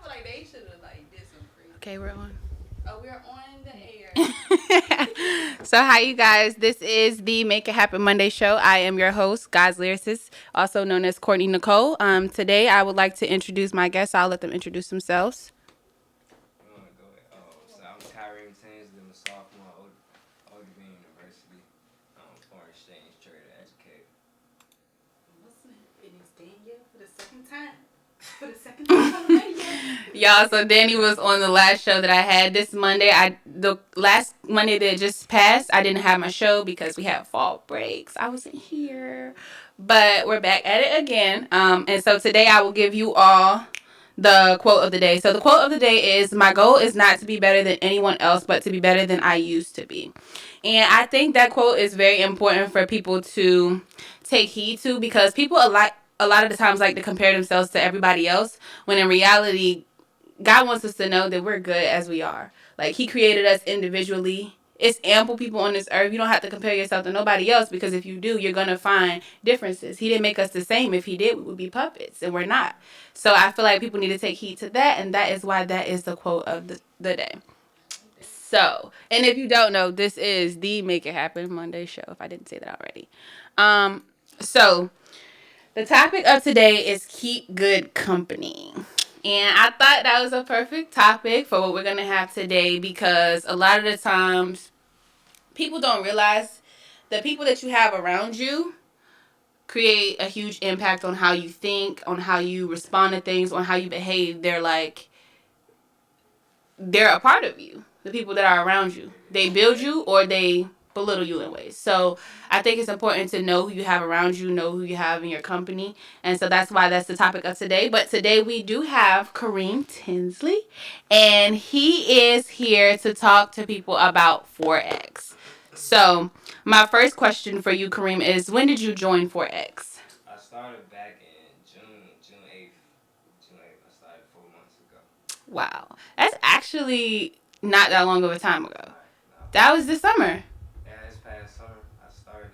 feel like they should have like did some crazy. Okay, we're on. Oh, we're on the air. So, hi, you guys. This is the Make It Happen Monday show. I am your host, God's Lyricist, also known as Courtney Nicole. Today, I would like to introduce my guests. I'll let them introduce themselves. You want to go ahead? Oh, so I'm Careem Tinsley. I'm a sophomore at ODB University. Foreign exchange trader, educator. Listen, it is Daniel for the second time. For the second time on the radio. Y'all, so Danny was on the last show that I had this Monday. The last Monday that just passed, I didn't have my show because we had fall breaks. I wasn't here, but we're back at it again. And so today I will give you all the quote of the day. So the quote of the day is, "My goal is not to be better than anyone else, but to be better than I used to be." And I think that quote is very important for people to take heed to, because people a lot of the times like to compare themselves to everybody else, when in reality God wants us to know that we're good as we are. Like, He created us individually. It's ample people on this earth. You don't have to compare yourself to nobody else, because if you do, you're going to find differences. He didn't make us the same. If He did, we would be puppets, and we're not. So I feel like people need to take heed to that, and that is why that is the quote of the day. So, and if you don't know, this is the Make It Happen Monday show, if I didn't say that already. So the topic of today is keep good company. And I thought that was a perfect topic for what we're going to have today, because a lot of the times people don't realize the people that you have around you create a huge impact on how you think, on how you respond to things, on how you behave. They're a part of you. The people that are around you, they build you or they belittle you in ways. So I think it's important to know who you have around you, know who you have in your company. And so that's why that's the topic of today. But today we do have Careem Tinsley, and he is here to talk to people about Forex. So my first question for you, Careem, is, when did you join Forex? I started back in June 8th. June 8th. I started 4 months ago. Wow. That's actually not that long of a time ago. Right. That was this summer. Yeah, this past summer I started.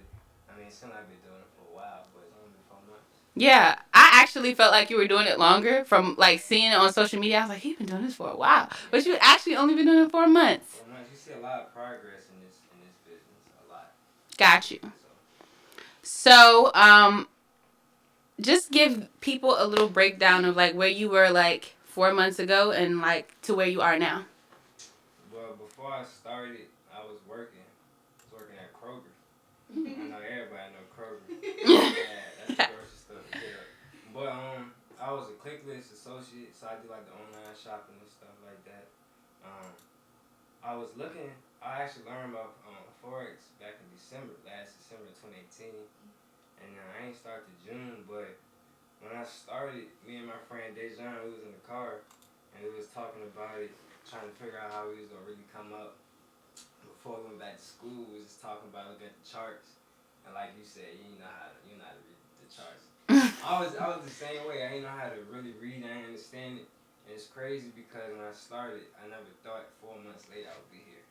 I mean, it seemed like I've been doing it for a while, but it's only been 4 months. Yeah, I actually felt like you were doing it longer from like seeing it on social media. I was like, you've been doing this for a while, but you actually only been doing it 4 months. 4 months. You see a lot of progress in this business. A lot. Got you. So, So, just give people a little breakdown of like where you were like 4 months ago and like to where you are now. well, before I started, I was working. I was working at Kroger. I know everybody know Kroger. Yeah, that's the grocery store. Yeah. But I was a clicklist associate, so I do like the online shopping and stuff like that. Um, I was looking. I actually learned about Forex back in last December 2018, and I ain't started to June. But when I started, me and my friend Dejan, we was in the car, and we was talking about it, trying to figure out how we was gonna really come up. Before we went back to school, we was just talking about looking at the charts, and like you said, you know how to read the charts. I was the same way. I didn't know how to really read. I didn't understand it. And it's crazy because when I started, I never thought 4 months later I would be here.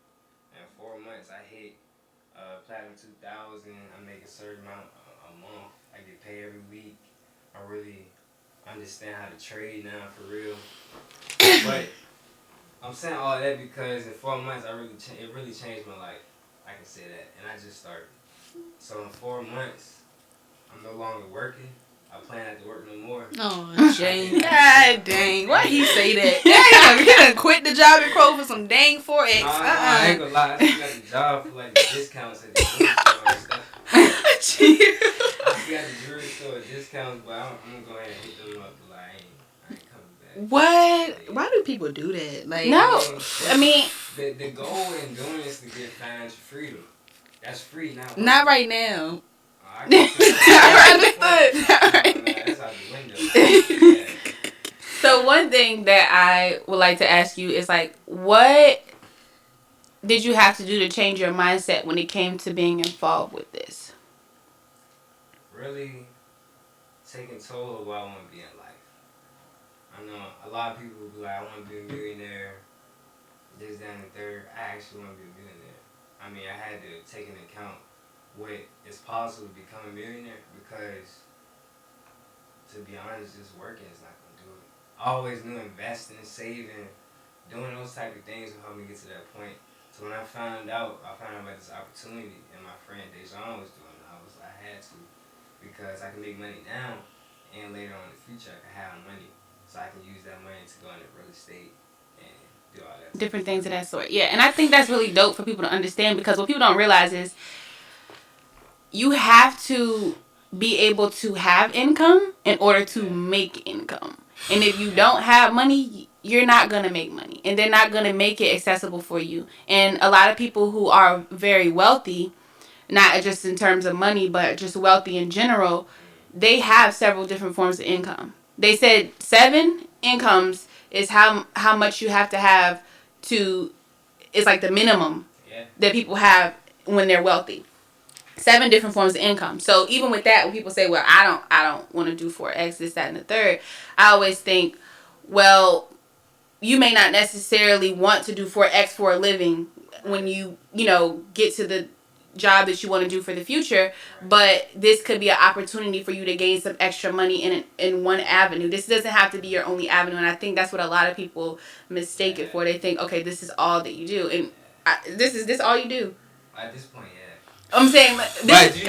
And 4 months I hit platinum 2000. I make a certain amount a month. I get paid every week. I really understand how to trade now for real. But I'm saying all that because in 4 months it really changed my life. I can say that, and I just started. So in 4 months, I'm no longer working. I plan not to work no more. Oh, dang. God dang, why he say that? Yeah, he done quit the job at Crow for some dang Forex. I ain't gonna lie. I still got the job for like the discounts at the jewelry store and stuff. I still got the jewelry store discounts, but I'm gonna go ahead and hit them up. But like, I ain't coming back. What? Yeah. Why do people do that? Like, No, I mean, the goal in doing this is to get financial freedom. That's free now. not right now. I understood. That's out the window. Yeah. so one thing that I would like to ask you is like, what did you have to do to change your mindset when it came to being involved with this? Really taking toll of what I want to be in life. I know a lot of people will be like, I want to be a millionaire, this, that, and the third. I actually want to be a millionaire. I mean, I had to take into account what it's possible to become a millionaire because, to be honest, just working is not going to do it. I always knew investing, saving, doing those type of things will help me get to that point. So when I found out about this opportunity, and my friend Dejan was doing it, I had to, because I can make money now, and later on in the future I can have money, so I can use that money to go into real estate and do all that. Different things of that sort. Yeah, and I think that's really dope for people to understand, because what people don't realize is you have to be able to have income in order to make income. And if you don't have money, you're not going to make money. And they're not going to make it accessible for you. And a lot of people who are very wealthy, not just in terms of money, but just wealthy in general, they have several different forms of income. They said 7 incomes is how much you have to have to, it's like the minimum that people have when they're wealthy. 7 different forms of income. So even with that, when people say, well, I don't want to do Forex, this, that, and the third, I always think, well, you may not necessarily want to do Forex for a living when you get to the job that you want to do for the future, but this could be an opportunity for you to gain some extra money in one avenue. This doesn't have to be your only avenue, and I think that's what a lot of people mistake it for. They think, okay, this is all that you do, and this all you do. At this point, yeah. I'm saying, that's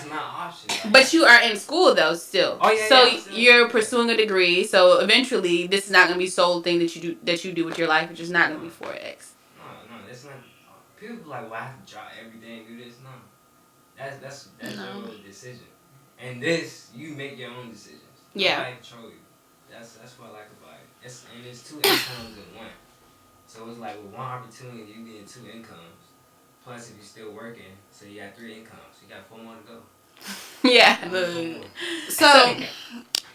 my option. Like. But you are in school though still. Oh yeah. So yeah, you're pursuing a degree. So eventually, this is not going to be sole thing that you do with your life. It's just not going to be Forex. No, that's not. People be like, "Well, I have to drop everything, do this." No, that's your decision. And this, you make your own decisions. Yeah. Nobody control you. That's what I like about it. It's 2 incomes in one. So it's like with one opportunity, you getting 2 incomes. Plus, if you're still working, so you got 3 incomes. You got 4 more to go. Yeah.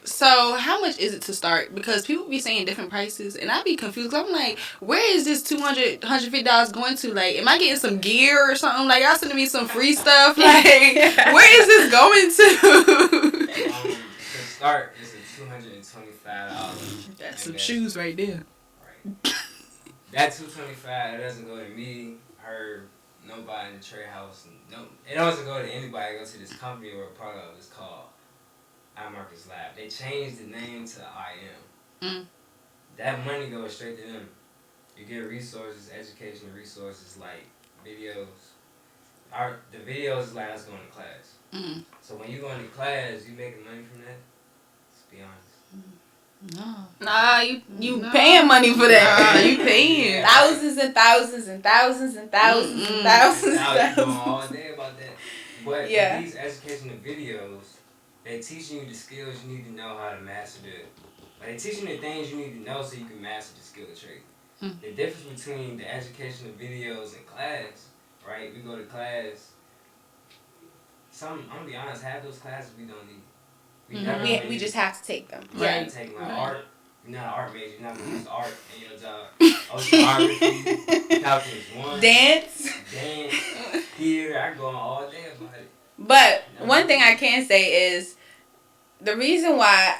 So how much is it to start? Because people be saying different prices, and I be confused. I'm like, where is this $200, $150 going to? Like, am I getting some gear or something? Like, y'all sending me some free stuff? Like, where is this going to? To start, it's a $225. That's some shoes right there. Right. That $225 doesn't go to me, her, nobody in the trade house. No, it doesn't go to anybody. It goes to this company or a part of. It's called iMarkets Lab. They changed the name to IM. That money goes straight to them. You get resources, educational resources like videos. The videos is like us going to class. So when you go into class, you making money from that? Let's be honest. Nah, you paying money for that. Nah, you paying thousands and thousands and thousands and thousands and thousands. Now you going all day about that. But these educational videos, they teaching you the skills you need to know how to master they teaching you the things you need to know so you can master the skill of trading. The difference between the educational videos and class, right? We go to class. I'm gonna be honest, half those classes we don't need. We just have to take them. Right. Take my art. You're not an art major. You're not gonna use art in your job. Oceanography, calculus 1, Dance. Here, I go on all day about it. But one thing I can say is the reason why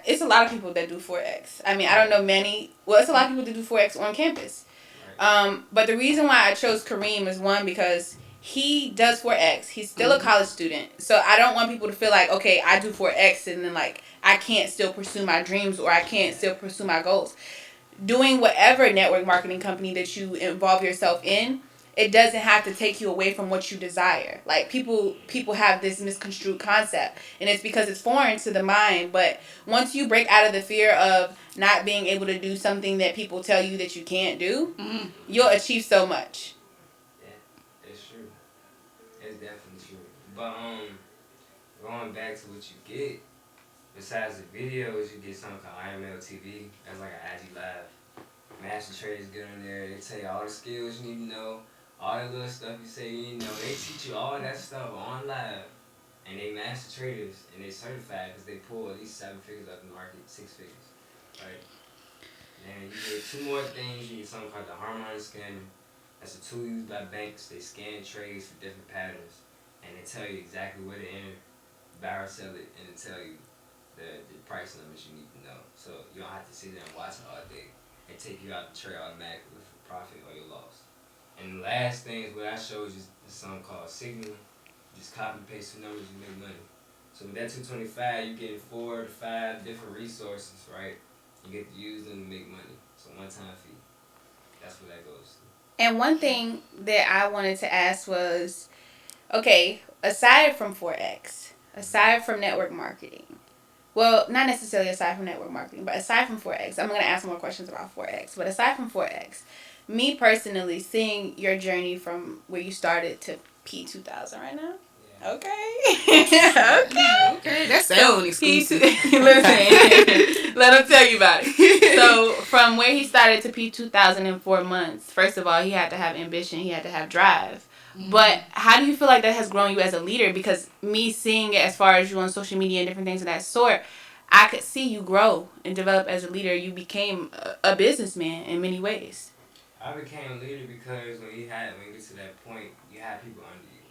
it's a lot of people that do Forex. I mean, I don't know many. Well, it's a lot of people that do Forex on campus. Right. But the reason why I chose Careem is one, because he does Forex. He's still a college student. So I don't want people to feel like, okay, I do Forex and then like I can't still pursue my dreams or I can't still pursue my goals. Doing whatever network marketing company that you involve yourself in, it doesn't have to take you away from what you desire. Like people have this misconstrued concept, and it's because it's foreign to the mind. But once you break out of the fear of not being able to do something that people tell you that you can't do, you'll achieve so much. Yeah, it's true. It's definitely true. But going back to what you get, besides the videos, you get something called IML TV. That's like an IG Live. Master traders get on there. They tell you all the skills you need to know. All the little stuff you say you need to know. They teach you all that stuff on live. And they master traders. And they certified because they pull at least 7 figures up in the market. 6 figures. Right? And you get 2 more things. You get something called the harmonic scanner. That's a tool used by banks. They scan trades for different patterns. And they tell you exactly where to enter, buy or sell it, and they tell you the price limits you need to know. So you don't have to sit there and watch it all day. They take you out the trade automatically for profit or your loss. And the last thing is what I showed you is something called Signal. Just copy and paste the numbers, you make money. So with that $225, you get 4 to 5 different resources, right? You get to use them to make money. So one-time fee. That's what that goes to. And one thing that I wanted to ask was, okay, aside from Forex, aside from network marketing, well, not necessarily aside from network marketing, but aside from Forex, I'm going to ask more questions about Forex. But aside from Forex, me personally, seeing your journey from where you started to P2000 right now. Yeah. Okay. Okay. That sounds exclusive. Listen, let him tell you about it. So, from where he started to P2000 in 4 months, first of all, he had to have ambition. He had to have drive. But how do you feel like that has grown you as a leader? Because me seeing it as far as you on social media and different things of that sort, I could see you grow and develop as a leader. You became a businessman in many ways. I became a leader because when you get to that point, you have people under you,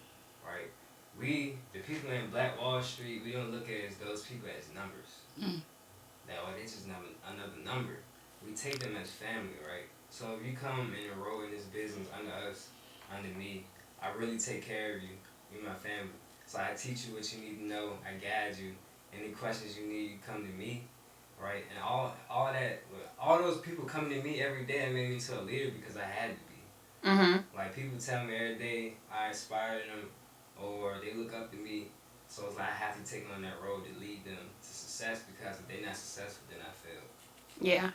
right? We, the people in Black Wall Street, we don't look at those people as numbers. They just another number. We take them as family, right? So if you come and enroll in this business under us, under me, I really take care of you. You're my family. So I teach you what you need to know. I guide you. Any questions you need, you come to me, right? And all those people coming to me every day, that made me to a leader because I had to be. Mm-hmm. Like people tell me every day I inspire them, or they look up to me. So it's like I have to take on that road to lead them to success, because if they're not successful, then I fail. Yeah,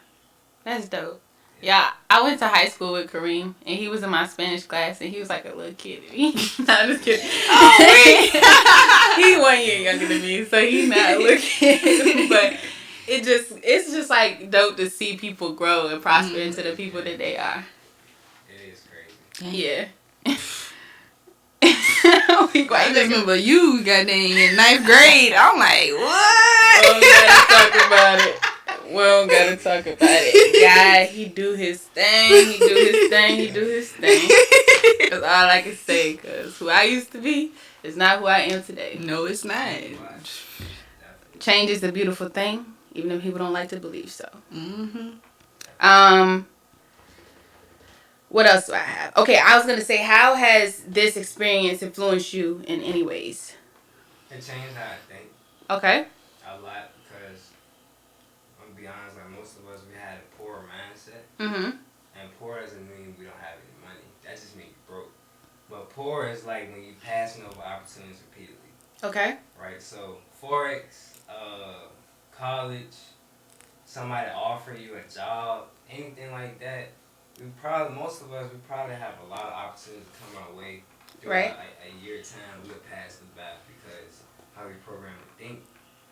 that's dope. Yeah, I went to high school with Careem, and he was in my Spanish class, and he was like a little kid to me. No, I'm just kidding. He's 1 year younger than me, so he's not a little kid. But it's just like dope to see people grow and prosper into the people that they are. It is crazy. Yeah. I just remember you got in 9th grade. I'm like, what? We don't gotta talk about it. Guy, he do his thing. That's all I can say, because who I used to be is not who I am today. No, it's not. Change is a beautiful thing, even if people don't like to believe so. Mm-hmm. What else do I have? Okay, I was going to say, how has this experience influenced you in any ways? It changed how I think. Okay. A lot, because I'm going to be honest, like most of us, we had a poor mindset. Mm-hmm. And poor doesn't mean we don't have any money. That just means you're broke. But poor is like when you're passing over opportunities repeatedly. Okay. Right? So, Forex, college, somebody offering you a job, anything like that, most of us have a lot of opportunities to come our way throughout a year time. We'll pass them by because how we program to think.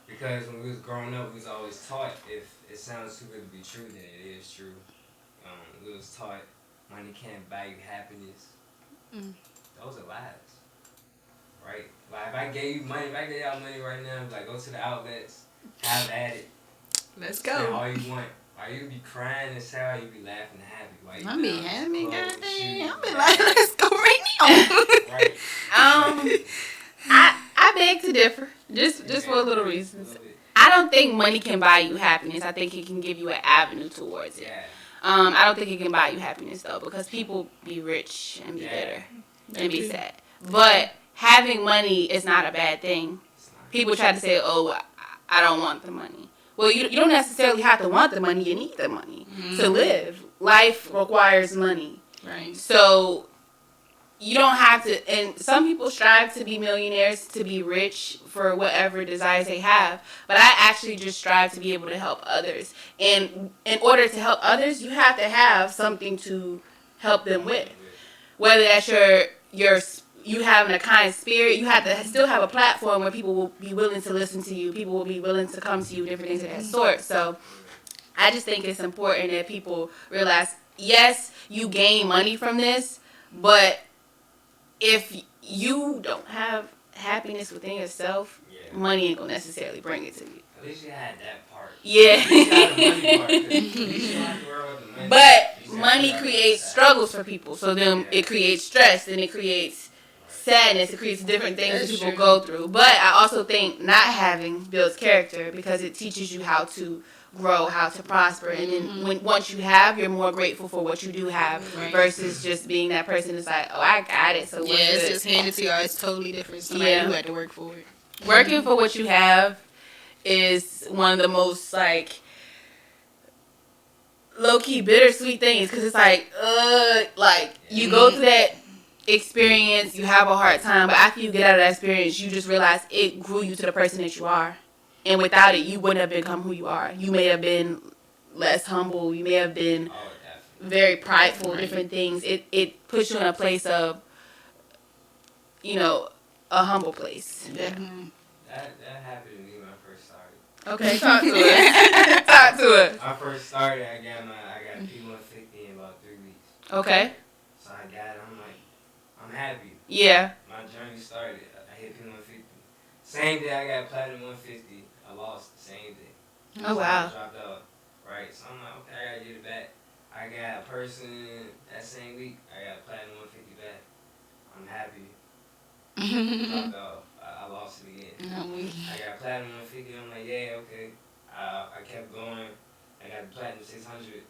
Because when we was growing up, we was always taught if it sounds too good to be true, then it is true. We was taught money can't buy you happiness. Those are lies, right? Like if I gave y'all money right now, like go to the outlets, have at it. Let's Spend go. all you want. Why you be crying and sad, you be laughing and happy. Why you I be happy, goddamn. I be like, like, let's go right now. Right. I beg to differ, just for a little reasons. I don't think money can buy you happiness. I think it can give you an avenue towards it. Yeah. I don't think it can buy you happiness, though, because people be rich and be bitter and be sad. But having money is not a bad thing. People try to say, oh, I don't want the money. Well, you don't necessarily have to want the money. You need the money to live. Life requires money. Right. So you don't have to, and some people strive to be millionaires, to be rich for whatever desires they have. But I actually just strive to be able to help others. And in order to help others, you have to have something to help them with. Whether that's you having a kind spirit, you have to still have a platform where people will be willing to listen to you. People will be willing to come to you, different things of that sort. So I just think it's important that people realize, yes, you gain money from this, but if you don't have happiness within yourself, money ain't gonna necessarily bring it to you. At least you had that part. Yeah. At least you had the money part. At least you don't have to worry about the money. But money creates struggles for people. So then it creates stress, and it creates sadness, it creates different things that people go through. But I also think not having builds character, because it teaches you how to grow, how to prosper, and then once you have, you're more grateful for what you do have, versus just being that person that's like, oh, I got it, so what's it's good? just handed to you. It's totally different. Somebody who had to work for it. Working for what you have is one of the most like low key bittersweet things because it's like you go through that experience, you have a hard time, but after you get out of that experience, you just realize it grew you to the person that you are, and without it, you wouldn't have become who you are. You may have been less humble, you may have been very prideful, different things. It puts you in a place of, a humble place. Yeah. That happened to me when I first started. Okay, talk to us. Talk to us. When I first started, I got P150 in about 3 weeks. Okay. So I got it. I'm like, I'm happy. Yeah. My journey started. I hit P150. Same day I got Platinum 150. I lost the same day. Oh, wow. I dropped out. Right. So I'm like, okay, I gotta get it back. I got a person that same week. I got Platinum 150 back. I'm happy. Dropped out. I lost it again. I got Platinum 150. I'm like, yeah, okay. I kept going. I got the Platinum 600.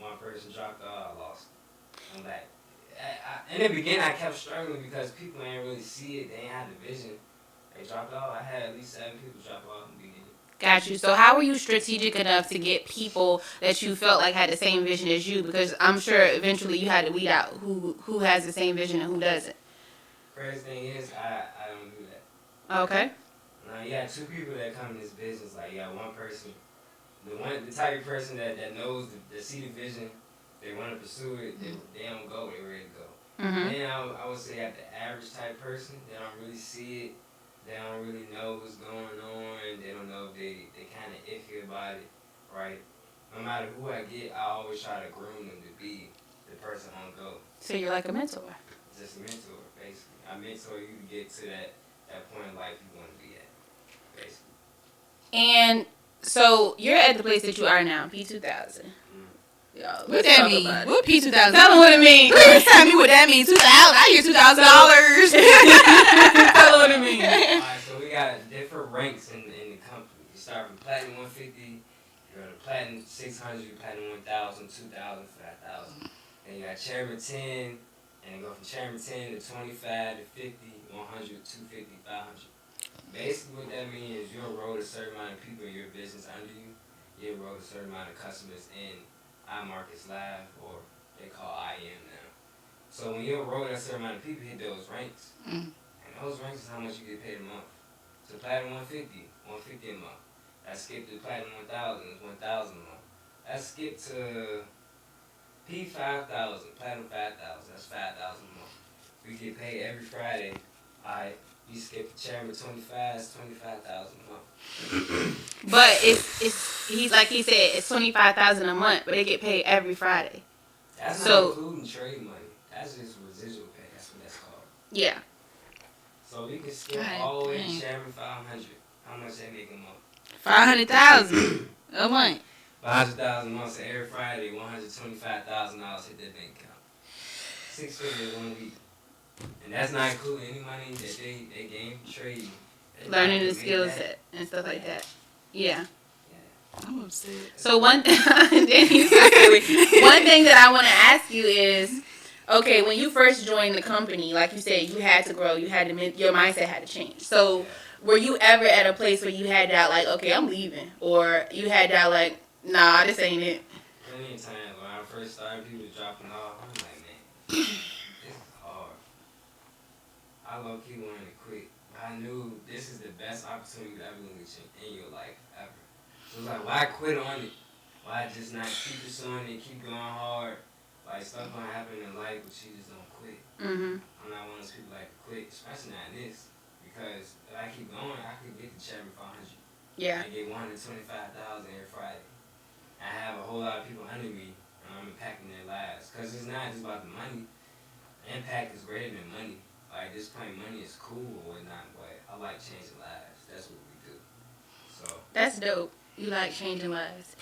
One person dropped out. I lost it. I'm back. In the beginning, I kept struggling because people ain't really see it. They ain't have the vision. They dropped out. I had at least 7 people drop out in the beginning. Got you. So how were you strategic enough to get people that you felt like had the same vision as you? Because I'm sure eventually you had to weed out who has the same vision and who doesn't. Crazy thing is, I don't do that. Okay. Now you got 2 people that come in this business. Like you got one person, the type of person that knows that see the vision, they want to pursue it. They don't go. They ready to go. Mm-hmm. Then I would say at the average type person, they don't really see it. They don't really know what's going on. They don't know if they kind of iffy about it, right? No matter who I get, I always try to groom them to be the person on go. So you're like a mentor. Just a mentor, basically. I mentor you to get to that point in life you want to be at, basically. And so you're at the place that you are now, P2000. Y'all, What that mean? What P2000? Tell them what it means. Please tell me what that means. 2000. I hear $2,000. Tell them what it means. Alright, so we got different ranks in the company. You start from Platinum 150, you go to Platinum 600, Platinum 1000, 2000, 5000. Then you got Chairman 10, and you go from Chairman 10 to 25 to 50, 100, 250, 500. Basically what that means is you'll enroll a certain amount of people in your business under you. You enroll a certain amount of customers in iMarkets Live, or they call IM now. So when you enroll a certain amount of people, hit those ranks. And those ranks is how much you get paid a month. So Platinum 150 a month. That skipped to Platinum 1000, is 1000 a month. That skipped to P5000, Platinum 5000, that's 5000 a month. We get paid every Friday. Alright, you skip the Chairman 25, it's 25,000 a month. But he's like he said, it's $25,000 a month, but they get paid every Friday. That's not including trade money. That's just residual pay. That's what that's called. Yeah. So we can skip all the way to Chairman 500. How much they make a month? 500,000 a month. 500,000 a month. So every Friday, $125,000 hit their bank account. 6 figures 1 week. And that's not including any money that they gain from trading. Learning the skill set and stuff like that. Yeah. I'm upset. So one thing that I want to ask you is, okay, when you first joined the company, like you said, you had to grow, your mindset had to change. So were you ever at a place where you had that like, okay, I'm leaving, or you had that like, nah, this ain't it? Plenty of times when I first started, people dropping off. I'm like, man, this is hard. I low-key wanted to quit. I knew this is the best opportunity you ever going to get in your life, ever. So it's like, why quit on it? Why just not keep pursuing it, keep going hard? Like, stuff gonna happen in life, but you just don't quit. Mm-hmm. I'm not one of those people like to quit, especially not in this. Because if I keep going, I could get the Chairman 500. Yeah. I get 125,000 every Friday. I have a whole lot of people under me, and I'm impacting their lives. Because it's not just about the money. Impact is greater than money. Like, just plain money is cool or whatnot, but I like changing lives. That's what we do. So That's dope. You like changing lives.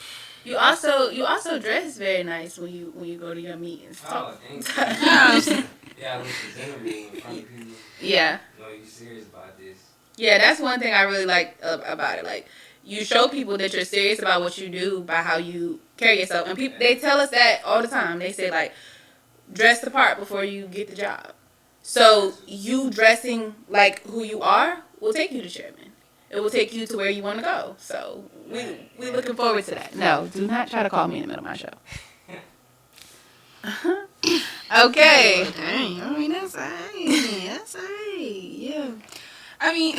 You also dress very nice when you go to your meetings. oh, thanks. Yeah, I look presentable in front of people. Yeah. You know, you serious about this. Yeah, that's one thing I really like about it. Like, you show people that you're serious about what you do by how you carry yourself. And people, they tell us that all the time. They say, like, dress the part before you get the job. So you dressing like who you are will take you to chairman. It will take you to where you want to go. So we looking forward to that. No, do not try to call me in the middle of my show. Okay. Oh, dang. I mean, that's alright. That's alright. Yeah. I mean,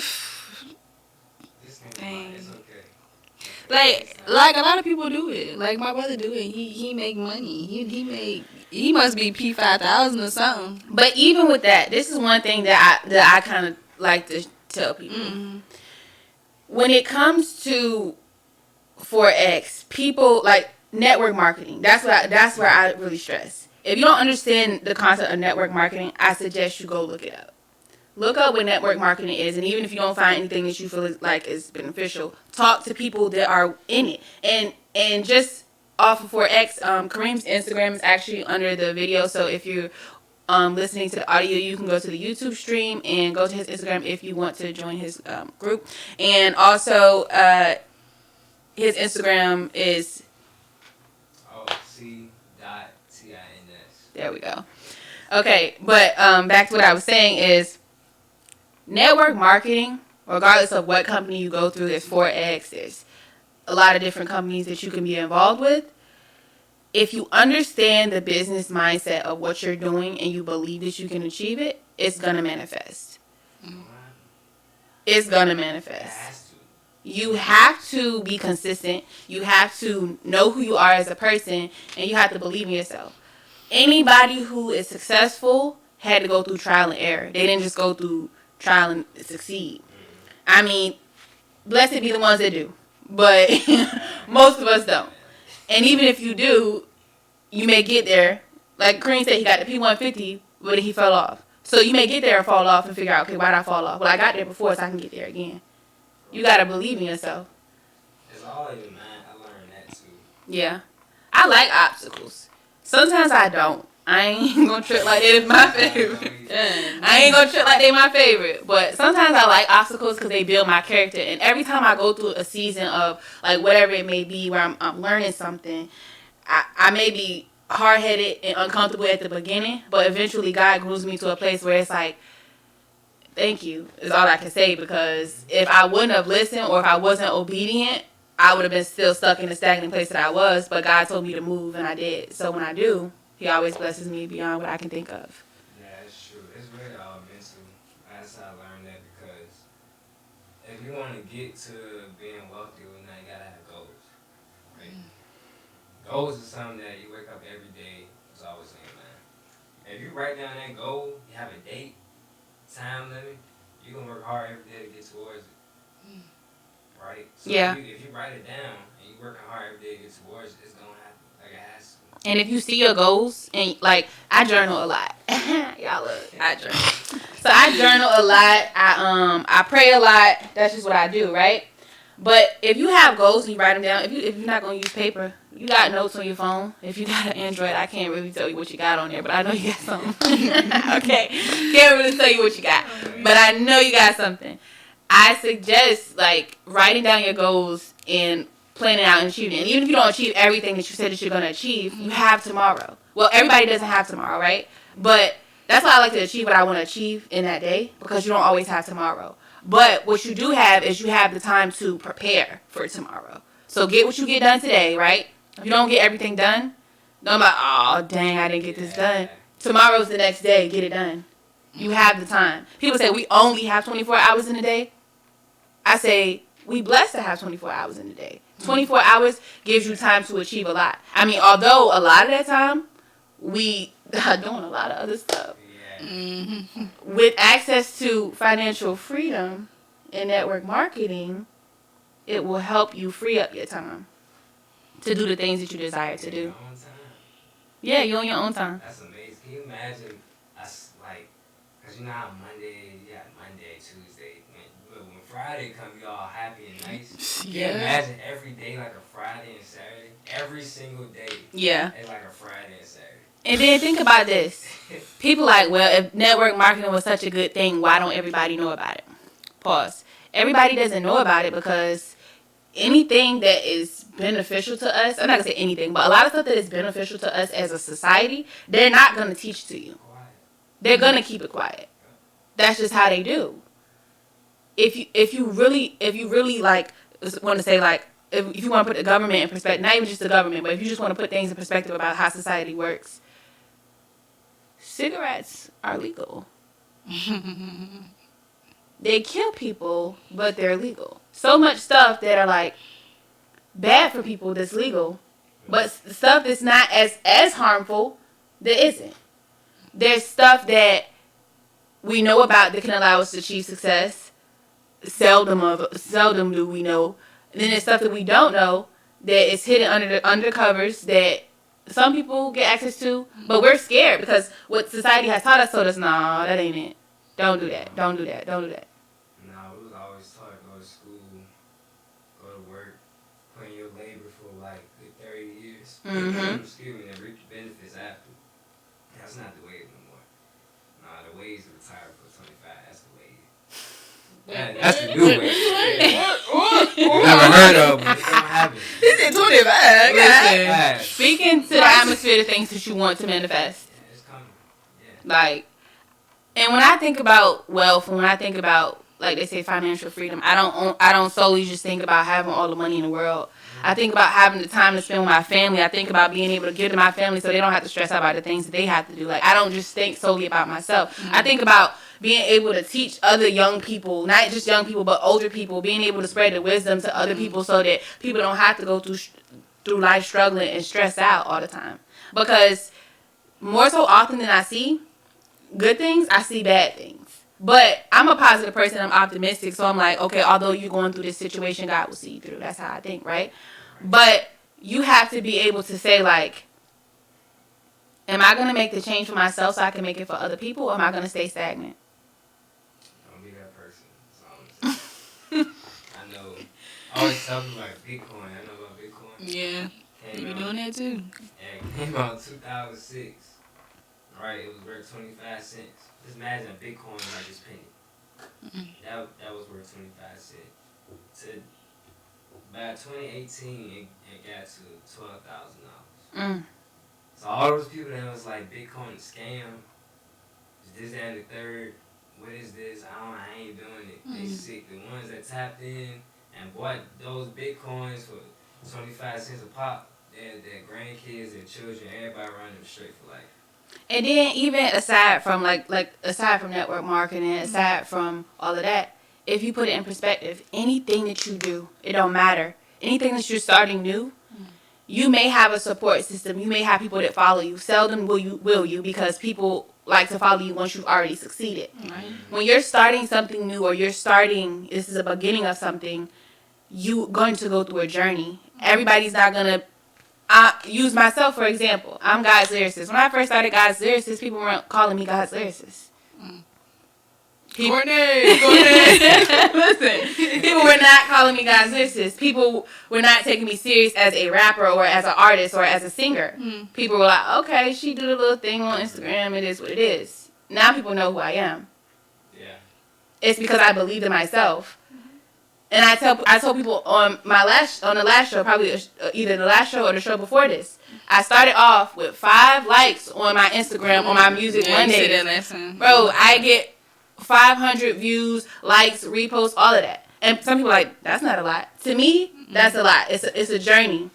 dang. It's okay. Like a lot of people do it. Like my brother do it. He make money. He must be P5000 or something. But even with that, this is one thing that I kind of like to tell people. Mm-hmm. When it comes to Forex, people like network marketing. That's where I really stress. If you don't understand the concept of network marketing, I suggest you go look it up. Look up what network marketing is, and even if you don't find anything that you feel like is beneficial, talk to people that are in it. And just off of Forex, Careem's Instagram is actually under the video, so if you're listening to the audio, you can go to the YouTube stream and go to his Instagram if you want to join his group. And also, his Instagram is C.TINS. there we go. Okay, but back to what I was saying is network marketing, regardless of what company you go through, there's Forex, there's a lot of different companies that you can be involved with. If you understand the business mindset of what you're doing and you believe that you can achieve it, it's going to manifest. It's going to manifest. You have to be consistent. You have to know who you are as a person, and you have to believe in yourself. Anybody who is successful had to go through trial and error. They didn't just go through trial and succeed. I mean, blessed be the ones that do. But most of us don't. And even if you do, you may get there. Like Kareem said, he got the P150, but he fell off. So you may get there and fall off and figure out, okay, why did I fall off? Well, I got there before, so I can get there again. You got to believe in yourself. It's all in your mind. I learned that too. Yeah. I like obstacles. Sometimes I don't. I ain't gonna trip like they my favorite. I ain't gonna trip like they my favorite. But sometimes I like obstacles because they build my character. And every time I go through a season of like whatever it may be where I'm learning something, I may be hard-headed and uncomfortable at the beginning, but eventually God grooves me to a place where it's like, thank you is all I can say, because if I wouldn't have listened or if I wasn't obedient, I would have been still stuck in the stagnant place that I was. But God told me to move, and I did. So when I do, He always blesses me beyond what I can think of. Yeah, it's true. It's really all mental. That's how I learned that, because if you want to get to being wealthy or not, you gotta have goals. Right? Goals is something that you wake up every day. It's always saying, man. If you write down that goal, you have a date, time limit, you're gonna work hard every day to get towards it. Right? So Yeah. if you write it down and you working hard every day to get towards it, it's gonna happen. Like it has to. And if you see your goals, and like I journal a lot. Y'all look, I journal. So I journal a lot. I pray a lot. That's just what I do, right? But if you have goals and you write them down, if you're not gonna use paper, you got notes on your phone. If you got an Android, I can't really tell you what you got on there, but I know you got something. Okay, can't really tell you what you got, but I know you got something. I suggest like writing down your goals and planning out and achieving it. And even if you don't achieve everything that you said that you're going to achieve, you have tomorrow. Well, everybody doesn't have tomorrow, right? But that's why I like to achieve what I want to achieve in that day, because you don't always have tomorrow. But what you do have is you have the time to prepare for tomorrow. So get what you get done today, right? If you don't get everything done, don't be like, oh, dang, I didn't get this done. Tomorrow's the next day. Get it done. You have the time. People say we only have 24 hours in a day. I say we blessed to have 24 hours in a day. 24 hours gives you time to achieve a lot. I mean, although a lot of that time we are doing a lot of other stuff. With access to financial freedom and network marketing, it will help you free up your time to do the things that you desire to do. Yeah, you're on your own time. That's amazing. Can you imagine us, like, because you know how Monday, you got Monday, Tuesday, but when Friday come, you all happy and nice. Yeah. Can you imagine every day like a Friday and Saturday? Every single day. Yeah. It's like a Friday and Saturday. And then think about this. People like, well, if network marketing was such a good thing, why don't everybody know about it? Pause. Everybody doesn't know about it because anything that is beneficial to us, I'm not going to say anything, but a lot of stuff that is beneficial to us as a society, they're not going to teach to you. They're going to keep it quiet. That's just how they do. if you really like want to say like if you want to put the government in perspective, not even just the government, but if you just want to put things in perspective about how society works, cigarettes are legal. They kill people, but they're legal. So much stuff that are like bad for people that's legal, but stuff that's not as harmful that isn't. There's stuff that we know about that can allow us to achieve success. Seldom do we know. And then there's stuff that we don't know that is hidden under the undercovers that some people get access to, but we're scared because what society has taught us told us, nah, that ain't it. Don't do that. Don't do that. Don't do that. No, it was always taught to go to school, go to work, put in your labor for like 30 years. Excuse me, and reap the benefits after. That's not the way no more. Nah, the way is to retire for 25. That's the way. That's the new way. Never heard of, but it don't happen. This is 25. Listen, speaking to the atmosphere of things that you want to manifest. Yeah, it's coming. Yeah. Like, and when I think about wealth, and when I think about, like they say, financial freedom, I don't solely just think about having all the money in the world. I think about having the time to spend with my family. I think about being able to give to my family so they don't have to stress out about the things that they have to do. Like, I don't just think solely about myself. I think about being able to teach other young people, not just young people, but older people, being able to spread the wisdom to other people so that people don't have to go through life struggling and stress out all the time. Because more so often than I see good things, I see bad things. But I'm a positive person. I'm optimistic. So I'm like, okay, although you're going through this situation, God will see you through. That's how I think, right? But you have to be able to say, like, am I going to make the change for myself so I can make it for other people, or am I going to stay stagnant? Don't be that person. That's all I'm saying. I know. I always tell people like Bitcoin. I know about Bitcoin. Yeah. You be doing that too. Yeah, it came out in 2006. Right, it was worth 25 cents. Just imagine a Bitcoin like this penny. That was worth 25 cents. By 2018, it got to $12,000. So all those people that was like Bitcoin scam, this, that, and the third. What is this? I ain't doing it. They sick. The ones that tapped in and bought those Bitcoins for 25 cents a pop, their grandkids, their children, everybody running them straight for life. And then even aside from aside from network marketing, aside from all of that, if you put it in perspective, anything that you do, it don't matter. Anything that you're starting new, you may have a support system. You may have people that follow you. Seldom will you because people like to follow you once you've already succeeded. Right. When you're starting something new or this is the beginning of something, you're going to go through a journey. Everybody's not going to use myself, for example. I'm God's lyricist. When I first started God's lyricist, people weren't calling me God's lyricist. Courtney. Listen, people were not calling me God's lyricist. People were not taking me serious as a rapper or as an artist or as a singer. People were like, okay, she did a little thing on Instagram. It is what it is. Now people know who I am. Yeah. It's because I believed in myself. And I told people on the last show, probably either the last show or the show before this, I started off with 5 likes on my Instagram on my Music Monday. Bro, I get 500 views, likes, reposts, all of that. And some people are like, that's not a lot. To me, that's a lot. It's a journey.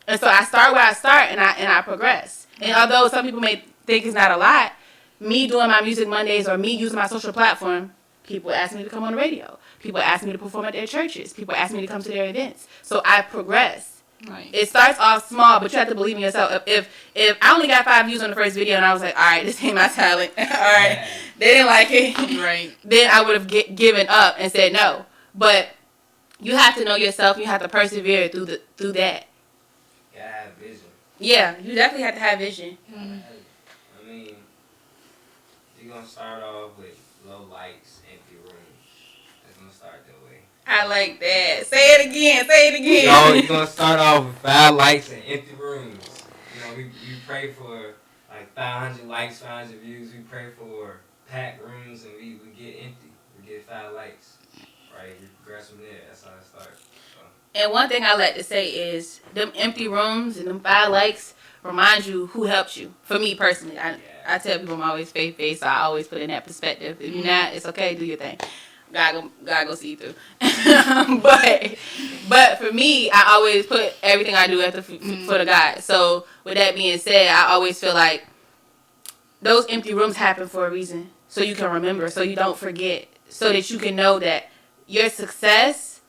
And so I start where I start and I progress. And although some people may think it's not a lot, me doing my Music Mondays or me using my social platform, people ask me to come on the radio. People ask me to perform at their churches. People ask me to come to their events. So I progress. Right. It starts off small, but you have to believe in yourself. If I only got 5 views on the first video and I was like, all right, this ain't my talent. All right, they didn't like it. Right. Then I would have given up and said no. But you have to know yourself. You have to persevere through that. You gotta have vision. Yeah, you definitely have to have vision. I mean, you're gonna start off with low lights, empty rooms. It's gonna start that way. I like that. Say it again. No, you're gonna start off with 5 lights and empty rooms. You know, we pray for like 500 likes, 500 views. We pray for packed rooms, and we get empty. We get 5 lights. Right? We progress from there. That's how it starts. So. And one thing I like to say is them empty rooms and them 5 likes remind you who helped you. For me personally, I tell people I'm always faith-based, so I always put in that perspective. If you're not, it's okay, do your thing. God go see you through. but for me, I always put everything I do at the foot of God. So with that being said, I always feel like those empty rooms happen for a reason, so you can remember, so you don't forget, so that you can know that your success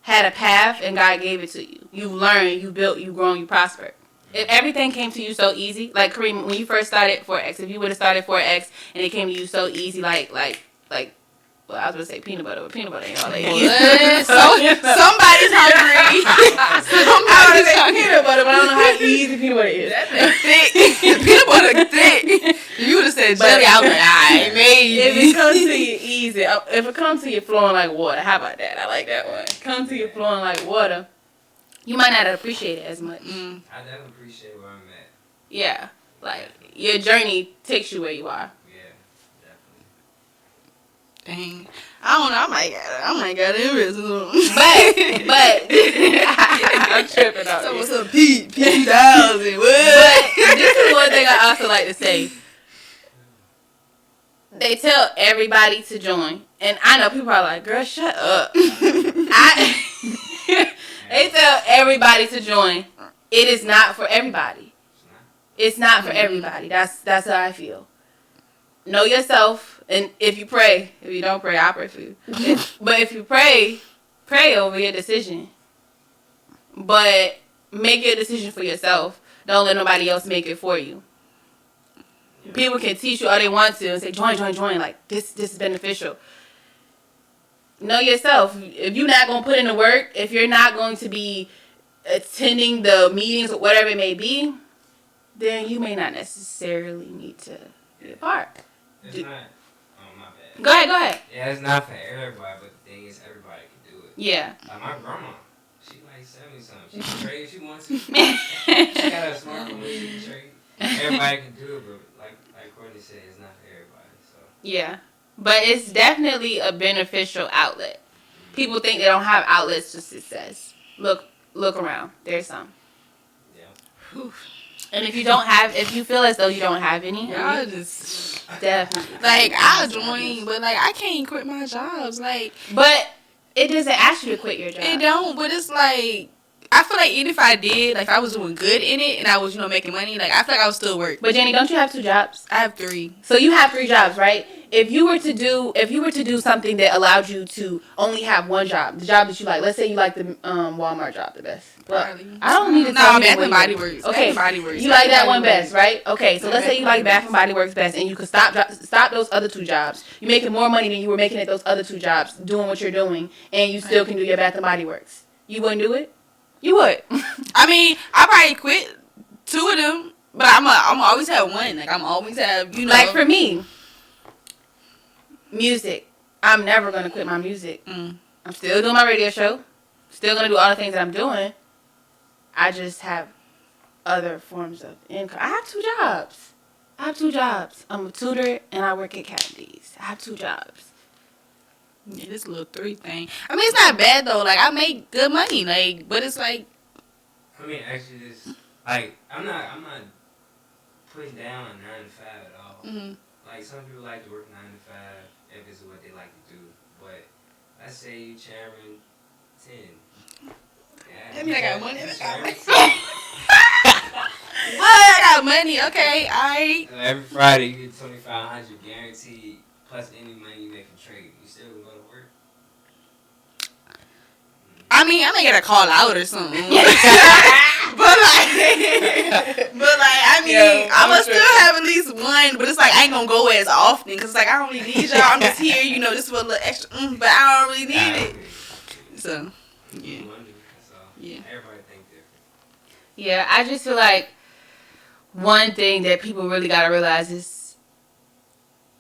had a path and God gave it to you. You learned, you built, you grown, you prospered. If everything came to you so easy, like Careem, when you first started Forex, if you would have started Forex and it came to you so easy, like, well, I was going to say peanut butter, but peanut butter ain't all that easy. Somebody's hungry. Somebody's hungry. Peanut butter, but I don't know how easy peanut butter is. That thing thick. Peanut butter thick. You would have said jelly. I was like, alright, maybe. If it comes to you easy, if it comes to you flowing like water, how about that? I like that one. Come to you flowing like water, you might not appreciate it as much. I definitely appreciate where I'm at. Yeah, like your journey takes you where you are. Yeah, definitely. Dang. I don't know. I might get interest. But I'm tripping out. So what's up, P1000? But this is one thing I also like to say. They tell everybody to join, and I know people are like, "Girl, shut up." They tell everybody to join. It is not for everybody. It's not for everybody. That's how I feel. Know yourself, and if you pray, if you don't pray, I'll pray for you. But if you pray over your decision. But make your decision for yourself. Don't let nobody else make it for you. People can teach you all they want to and say, join. Like, this is beneficial. Know yourself. If you're not going to put in the work, if you're not going to be attending the meetings or whatever it may be, then you may not necessarily need to be a part. It's not. Oh, my bad. Go ahead. Yeah, it's not for everybody, but the thing is, everybody can do it. Yeah. Like my grandma, she like 70-something. She can trade if she wants to. She got a smartphone, she can trade. Everybody can do it, but like Courtney said, it's not for everybody. So. Yeah. But it's definitely a beneficial outlet. People think they don't have outlets to success. Look around. There's some. Yeah. Whew. And if you feel as though you don't have any, Y'all just definitely. like I'll join, but like I can't quit my jobs. Like, but it doesn't ask you to quit your job. it don't. But it's like I feel like even if I did, like if I was doing good in it and I was making money, like I feel like I would still work. But Jenny, don't you have 2 jobs? I have 3. So you have 3 jobs, right? If you were to do something that allowed you to only have one job, the job that you like, let's say you like the Walmart job the best. But I don't need to tell you. Bath and Body Works. Okay, Bath and Body Works. You like that one best, right? Okay, so let's say you like Bath and Body Works best, and you could stop those other 2 jobs. You're making more money than you were making at those other 2 jobs, doing what you're doing, and you still can do your Bath and Body Works. You wouldn't do it? You would. I mean, I probably quit 2 of them, but I'm always have one. Like I'm always have Like for me, music. I'm never gonna quit my music. I'm still doing my radio show. Still gonna do all the things that I'm doing. I just have other forms of income. I have 2 jobs. I'm a tutor and I work at Candies. I have 2 jobs. Yeah, this little 3 thing. I mean, it's not bad though. Like I make good money. Like, but it's like. I mean, actually, this like I'm not putting down a 9 to 5 at all. Mm-hmm. Like some people like to work 9 to 5 if it's what they like to do. But let's say you chairman 10. Yeah, I mean, I got money. Chairman 10. I got money. Okay, alright. So every Friday you get $2,500 guaranteed plus any money you make from trading. You still gonna go to work? I mean, I may get a call out or something. but I mean, I'm gonna still have at least one. But it's like I ain't gonna go as often because like I don't really need y'all. I'm just here, just for a little extra. But I don't really need it. So yeah. Yeah. Everybody think different. Yeah, I just feel like one thing that people really gotta realize is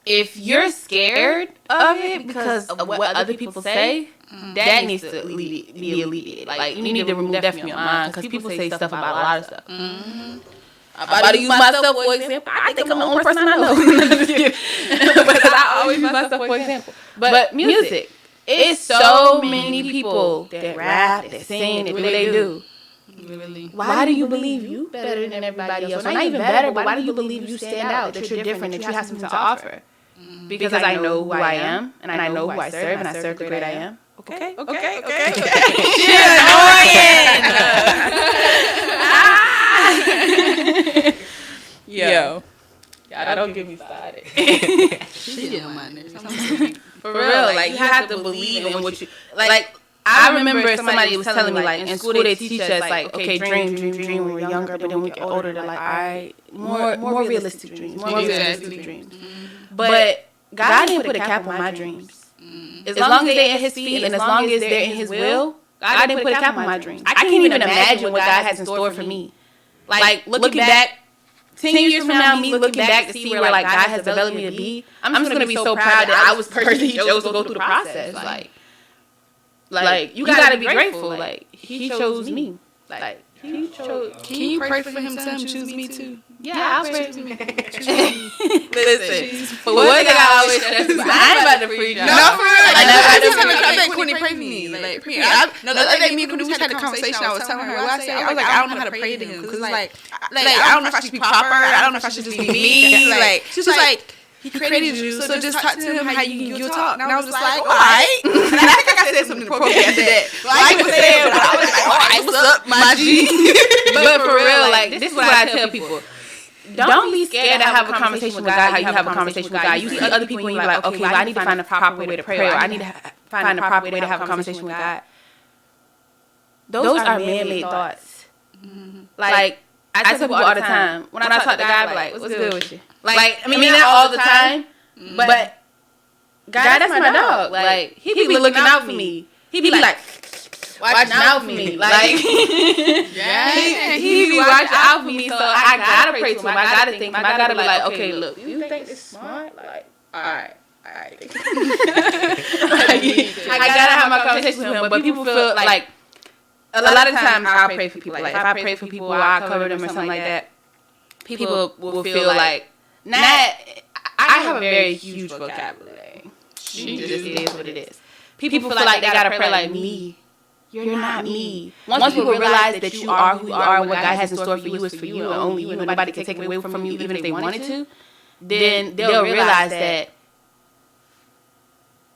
if you're scared of it because of what other people say, that needs to be alleviated. Like you need to remove that from your mind because people say stuff about a lot of stuff. Mm-hmm. I'm about to use myself for example. I think I'm the only person I know. Because I always use myself for example. But music. It's so many people that rap, that sing, that do what they do. Really? Why do you believe you better than everybody else? Or not even better, but why do you believe you stand out, that you're different, that you have something to offer? because I know who I am, and I know who I serve, and I serve the great I am. Okay. Shit, annoying. Yo. I don't get me started. She get on my nerves. For real, like you have to believe in what you like. I remember somebody was telling me like in school they teach us like okay, dream when we're younger, but then when we get older they're like, all right, more realistic dreams, more realistic dreams. But God didn't put a cap on my dreams. As long as they're at His feet and as long as they're in His will, God didn't put a cap on my dreams. I can't even imagine what God has in store for me. Like looking back. 10 years from now, me looking back to see where like God has developed me to be, I'm just gonna be so proud that I was the person He chose to go through the process. Like you gotta be grateful. Like He chose me. Like He chose. Can you pray for Him to choose me too? Yeah, I'll pray for me. Listen, but one thing I always stress is I ain't about to preach. No, for real. I think Quinny pray for me. Like, the other day, me and Quinny was having a conversation. I was telling her what I said. I was like, I don't know how to pray to Him because like I don't know if I should be proper. I don't know if I should just be me. Like she's like. He created you, so just talk to him how you'll talk. And I was just like, all right. And I think I said something appropriate after that. I was saying, but I was like, all right, what's up, my G? But for real, like, this is what I tell people. Don't be scared to have a conversation with God how you have a conversation with God. You see other people and you're like, okay, well, I need to find a proper way to pray, or I need to find a proper way to have a conversation with God. Those are man-made thoughts. Like, I tell people all the time, when I talk to God, like, what's good with you? Like, I mean, not all the time, but God, that's my dog. Like, he be looking out for me. He be like, watching out for me. Like, he be watching out for me, so I gotta pray to him. I gotta think. I gotta be like, okay, look, you think it's smart? Like, all right. I gotta have my conversation with him, but people feel like, a lot of times I'll pray for people. Like, if I pray for people, I'll cover them or something like that. People will feel like, I have a very huge vocabulary. She just is what it is. People feel like they gotta pray like me. You're not me. Once people realize that you are who you are, and what God has in store for you is for you and only you, and nobody can take it away from you, even if they wanted to, then they'll realize that.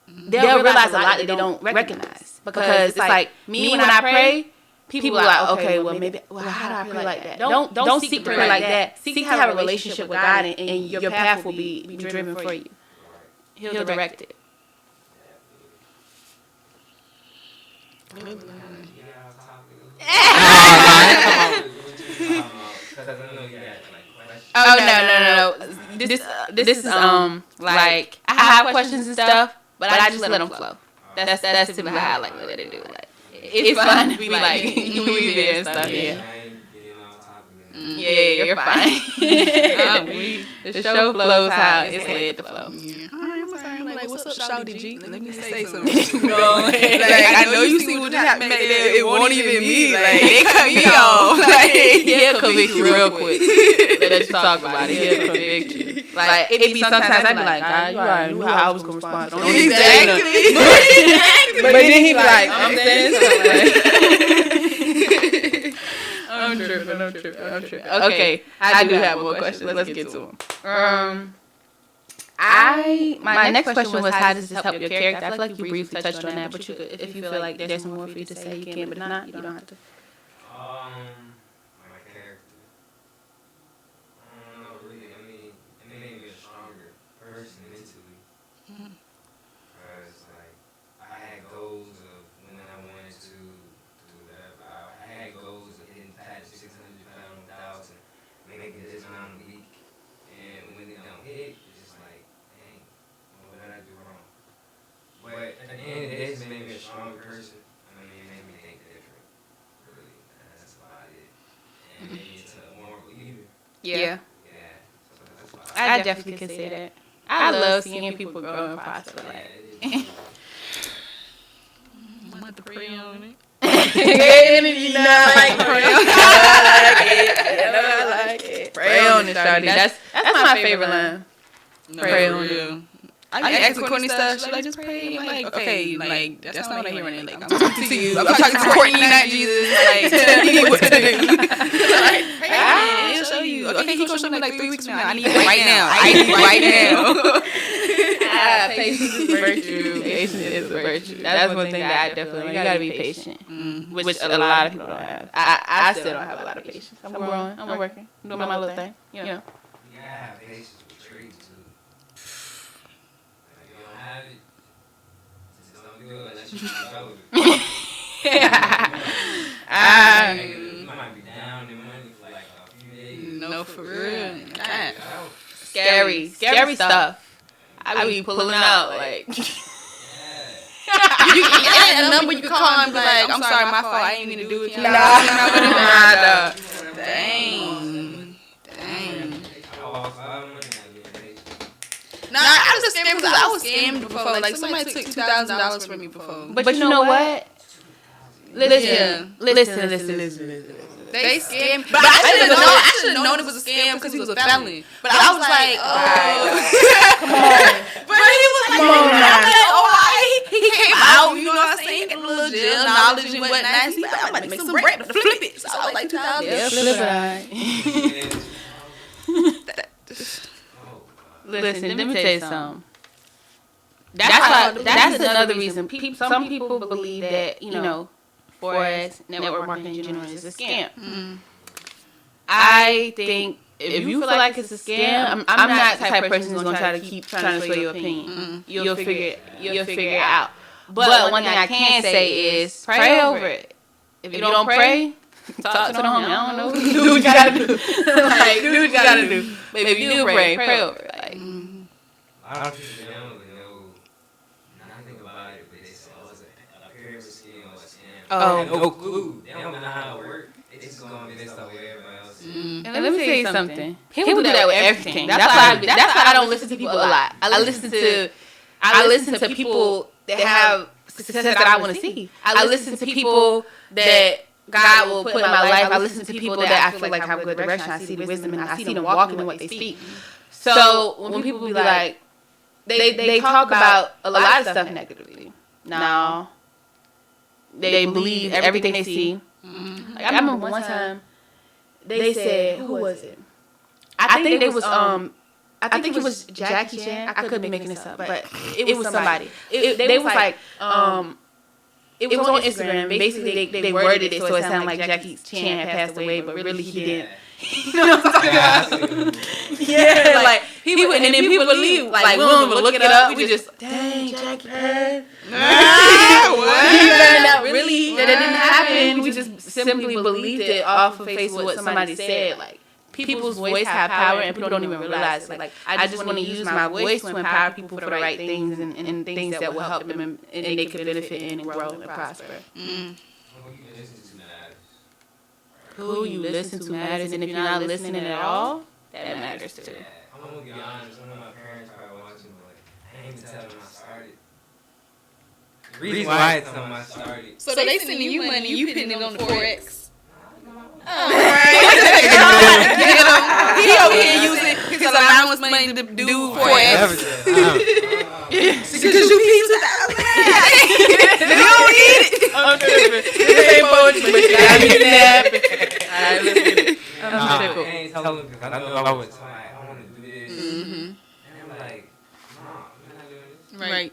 They'll realize a lot that they don't recognize. Because it's like, me when I pray, people are like, okay, well, maybe, how do I pray like that? Don't seek to pray like that. Seek to have a relationship with God, and your path will be driven for you. He'll direct it. Oh, no. This is, like, I have questions and stuff, but I just let them flow. That's typically how I like let it do. Like, it's fun to be like, you be there and stuff, yeah. Yeah, you're fine. The show flows how it's led to flow. Like, what's up, shawty G? Let me say something. I know you see what just happened back there. It won't even be. Like, they cut me off. Like, he'll convict you real quick. Let's talk about it. He'll convict you. Like, it be sometimes I'd be like, God, you already knew how I was going to respond. Exactly. But then he'd be like, I'm saying something. I'm tripping. Okay, I do have more questions. Let's get to them. My next question was, how does this help your character? I feel like you briefly touched on that, but you could, if you feel like there's more for you to say, you can, but if not, you don't have to. My character. I don't know, really. I mean, it made me a stronger person mentally. Because, like, I had goals of when I wanted to do whatever. I had goals of hitting past 600 pounds, 1,000, making this amount a week. And when it don't hit, it's just like, dang, what did I do wrong? But at the end of the day, it made me a stronger person. I mean, it made me think different. Really, that's about it. And it made me into a more believer. Yeah. So that's why I definitely can say that. I love seeing people grow and prosper. Like, I'm about to pray on it. you know, I like it. Pray on it, Shawty. That's my favorite line. Pray on it. I be asking Courtney stuff. She like, just pray. I'm like, okay, like, that's not what I hear right now. Like, I'm talking to you. I'm talking to Courtney, not Jesus. Like, tell me what to do. Like, pray. He'll show you. Okay, he's going to show me like 3 weeks from now. I need it right now. Patience is a virtue. Patience is a virtue. That's one thing that I definitely. You gotta be patient, which a lot of people don't have. I still don't have a lot of patience. I'm growing. I'm working. I'm doing my little thing. You know. You gotta have patience with trees too. If you don't have it, just don't do it unless you develop it. You might be down in money for like a few days. No, for real. God. Scary stuff. I be pulling out like. You a number you can call and be like, I'm sorry, my fault. I ain't mean to do it. Nah. Dang. Nah, I'm just scared because I was scammed before. Like somebody took $2,000 from me before. But you know what? Listen. They scammed. But I should have known it was a scam because he was a felon. But I was like, come on. But he was like, he came out, you know what I'm saying? Getting a little jail knowledge and whatnot. I'm like, make some bread to flip it. So I was like, $2,000. Yeah, flip it. Listen, let me tell you something. That's another reason. Some people believe that, you know, Forex, network marketing in general is a scam. I think if you feel like it's a scam, I'm not the type of person who's gonna try to keep trying to sway your opinion. You'll figure it out. But one thing I can say is pray over it. If you don't pray, talk to the homie. I don't know. Do what you gotta do. Like, do what you gotta do. But if you do pray over it. Like, A lot of people don't really know nothing about it, but they say, oh, it's a pyramid scheme or a scam. No clue. They don't know how it works. It's just going to be based off what everybody else is. And let me tell you something. People do that with everything. That's why I don't listen to people a lot. I listen to people that have success that I want to see. I listen to people that God will put in my life. I listen to people that I feel like have good direction. I see the wisdom and I see them walking in what they speak. So when people be like, they talk about a lot of stuff negatively. No. They believe everything they see. Like, I remember one time they said, who was it? I think it was Jackie Chan. I could be making this up, but it was somebody. They was like, it was on Instagram. Basically, they worded it so it sounded like Jackie Chan had passed away, but really he didn't. You know what I'm talking about? Yeah, like people, and then people believe, like we don't even look it up. We just, dang, Jackie passed. What? Really, that didn't happen. We just simply believed it off of Facebook what somebody said. Like, people's voice have power, and people don't even realize it. Like, I just want to use my voice to empower people for the right things and things that will help them and they could benefit and grow and prosper. Who you listen to matters, and if you're not listening at all, that matters too. I'm gonna be honest, one of my parents are watching, but I ain't even tell them I started. The reason why I tell them I started. So they sending you money, you putting it on the Forex. He over here using his allowance money to do Forex. Because you need $2,000. You don't need it. I'm tripping. This ain't poetry, but you gotta be snapping. Alright, let's get it. I ain't telling them because I know I was like, I want to do this. And I'm like, Mom, we're not doing this. Right.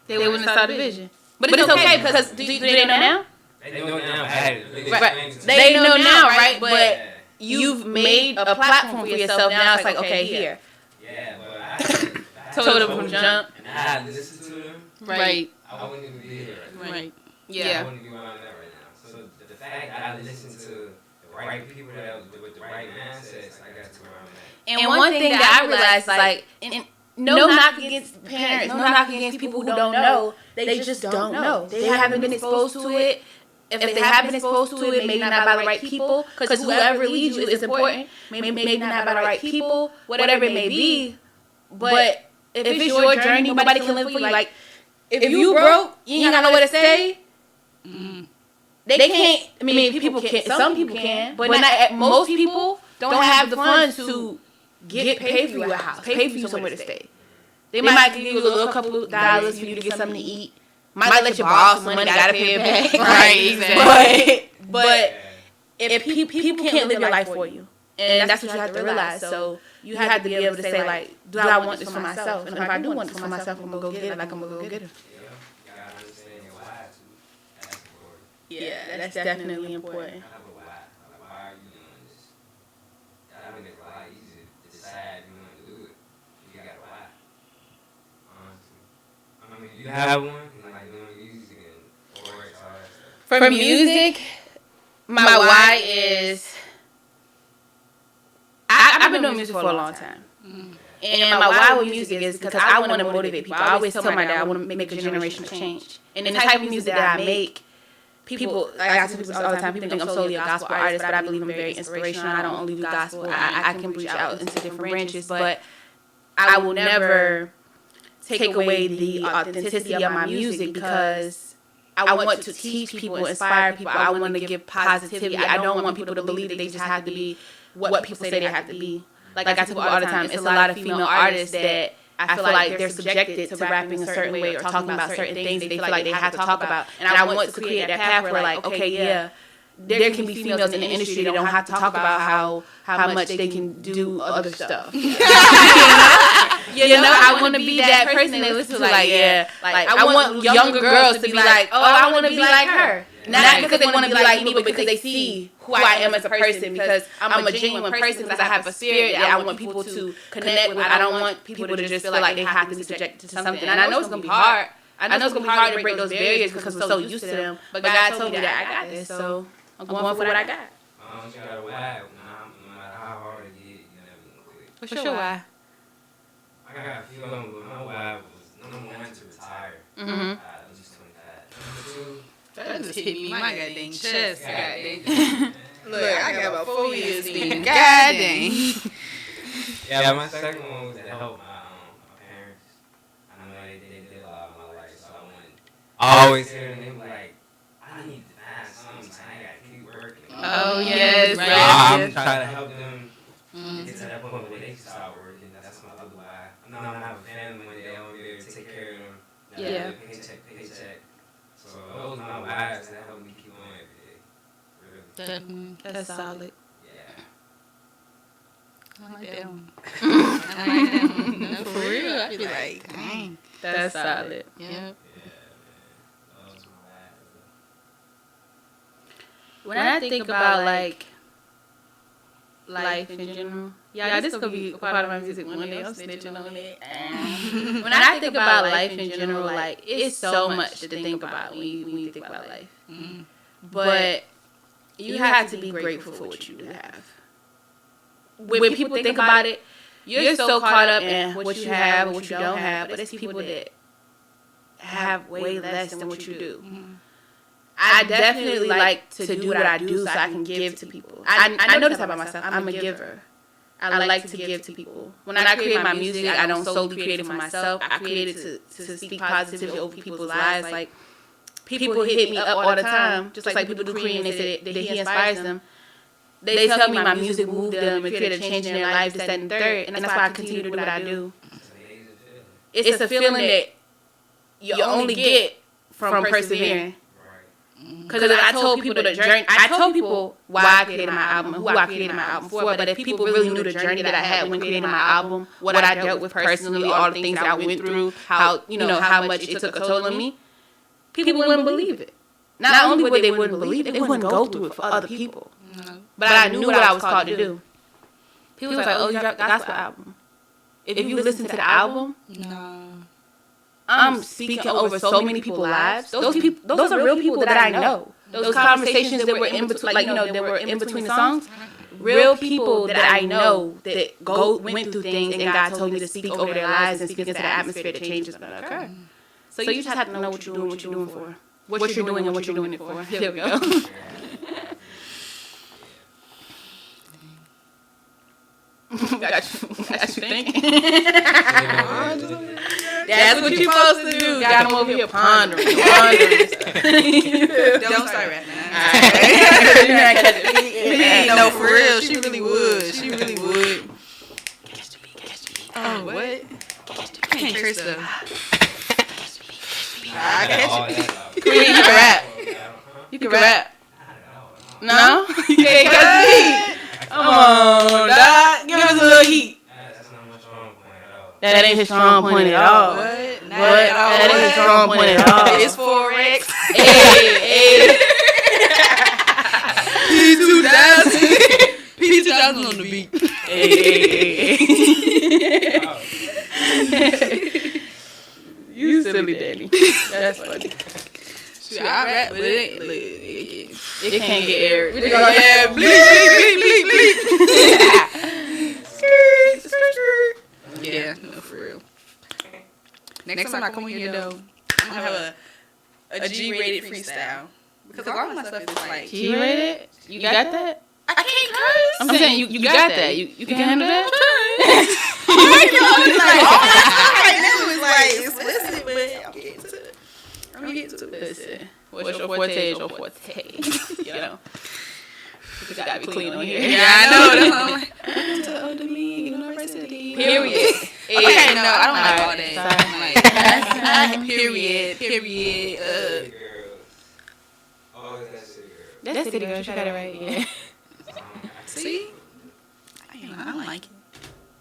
They wouldn't have started vision. But it's okay because do they know now? They know now. Right. They know now, right? But you've made a platform for yourself. Now it's like, okay, here. Yeah, but I Told them from jump. and I had listened to them. Right. I wouldn't even be here. Right. I Yeah. wouldn't be where I'm at right now. So the fact that I listened to the right people that with the right mindsets, I got to where I'm at. And one thing that I realized, like, no knock against parents, no knock against people who don't know. They just don't know. They haven't been exposed to it. If they have been exposed to it, maybe not by the right people, because whoever leads you is important. Maybe not by the right people, whatever it may be. But if it's your journey, nobody can live for you. Like, if you broke, you ain't got nowhere to stay. They can't. I mean, people can. Some people can, but not. Most people don't have the funds to pay for you a house, pay for you somewhere to stay. They might give you a little couple of dollars for you to get something to eat. Might let you borrow some money, gotta pay it back. Right, exactly. But if people can't live your life for you, And that's what you have to realize. So you have to be able to say, like, do I want this for myself? And if I do want this for myself, I'm going to go get it. Like, I'm going to go get it. Yeah, you gotta understand your why too. That's important. Yeah, that's definitely important. I have a why. Like, why are you doing this? That'll make it a lot easier to decide you want to do it. You got a why. Honestly. I mean, you have one, like doing music and Forex, all that stuff. For music, my why is I've been doing music for a long time. And my why with music is because I want to motivate people. I always tell my dad I want to make a generational change. And the type of music that I make, people, I tell people all the time, people think I'm solely a gospel artist, but I believe I'm very inspirational. I don't only do gospel. I can reach out into different branches, but I will never take away the authenticity of my music because I want to teach people, inspire people. I want to give positivity. I don't want people to believe that they just have to be what people say they have to be. Like I tell people all the time, it's a lot of female artists that I feel like they're subjected to rapping a certain way or talking about certain things that they feel like they have to talk about. And I want to create that path where, like, okay, yeah, there can be females in the industry that don't have to talk about how much they can do other stuff. You know, I want to be that person they listen to, like, yeah. Like, I want younger girls to be like, oh, I want to be like her. Not because they want to be like me, but because they see who I am as a person. Because I'm a genuine person, because I have a spirit that I want people to connect with. I don't want people to just feel like they have to be subjected to something. And I know it's going to be hard. I know it's going to be hard to break those barriers because we're so used to them. But God told me that I got this, so I'm going for what I got. You got a why. No matter how hard it get, you never gonna quit. For sure, why? I got a few of them, but my why was number one to retire. At least 25. Number two. That just hit me in my goddamn chest. Goddamn. Look, I got about 4 years being goddamn. Yeah, my second one was to help my parents. I know they did a lot of my life, so I always hear them, they were like, I need to find something, so I gotta keep working. Oh, yes, right. I'm trying to help them get to that point where they can start working. That's my other why. I know I'm gonna have a family one day, I want to be able to take care of them. Yeah. Paycheck, paycheck. So those are my whys that help me keep going every day. Really. That's solid. Yeah. I like that one. I like that one. No, for real, I'd be like, dang. That's solid. Yeah. Yeah, man. Those are my whys. When I think about, like, life in general, yeah, this could be a part of my music one day. I'm snitching on it. When I think about life in general, like, it's so much to think about when you think about life. But you have to be grateful for what you do have. When people think about it, you're so caught up in what you have or what you don't have, but it's people that have way less than what you do. I definitely like to do what I do so I can give to people. I know this about myself. I'm a giver. I like to give to people. When I create my music, I don't solely create it for myself. I create it to speak positivity over people's lives. Like, people hit me up all the time, just like people do Careem. They say that he inspires them. They tell me my music moved them and created a change in their lives, this, that, and third. And that's why I continue to do what I do. It's a feeling that you only get from persevering. Because I told people the journey, I told people why I created my album and who I created my album for. But if people really knew the journey that I had when creating my album, what I dealt with personally, all the things that I went through, how much it took a toll on me, people wouldn't believe it. Not only would they wouldn't believe it, they wouldn't go through it for other people. But I knew what I was called to do. People was like, oh, you dropped a gospel album. If you listen to the album, No. I'm speaking over so many people's lives. Those are real people that I know. Those conversations that were in between, that were in between the songs. Real people that I know that went through things, and God told me to speak over their lives and speak into the atmosphere that change is going to occur. So you just have to know what you're doing, what you're doing for, what you're doing, and what you're doing it for. There we go. Got you thinking. That's what you're supposed to do. Got them over here pondering. Don't start right now. Alright. No, for real. She really would. She really would. Oh, what? I can't trace them. I catch you. Queen, you can rap. You can rap. No? You can't catch me. Come on, dog. Give us a little heat. That's not my strong point at all. That ain't his strong point at all. What? Not What? at all. That ain't his strong point at all. It's Forex. Hey. P2000 on the beat. Hey. Oh, You silly daddy. That's funny. Shoot, I rap, but it It can't get aired. Yeah, bleep. Yeah, no, for real. Next time I come in here, though, I'm gonna have a G-rated freestyle. Because all my stuff is like... G-rated? You got that? I can't curse. I'm saying you got that. You can handle that? Right now it's like explicit, but I'm getting to it. Listen, what's your forte is your forte. You know? You gotta be clean on here. Yeah, I know. That's why I'm like, to Old Dominion University. Period. Okay, no, I don't like all that. Sorry. Like, period. City girls. Oh, is that city girl? That's City Girl. She got it right. Yeah. See? I don't like it.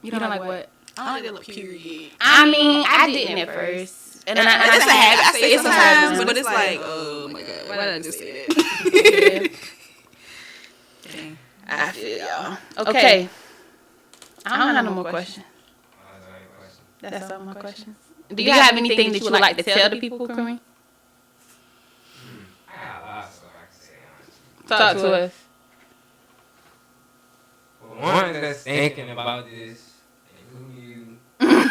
You don't like what? I don't like that little period. I mean, I didn't at first. And I it's a habit. I say it sometimes, but but it's like, oh my God, why did I just say that? Dang. I feel y'all. Okay. I don't have no more questions. That's all my questions. Do you have anything that you would like to tell the people, Kareem? I got lots of stuff I can say, honestly. Talk to us. For one that's thinking about this, including you.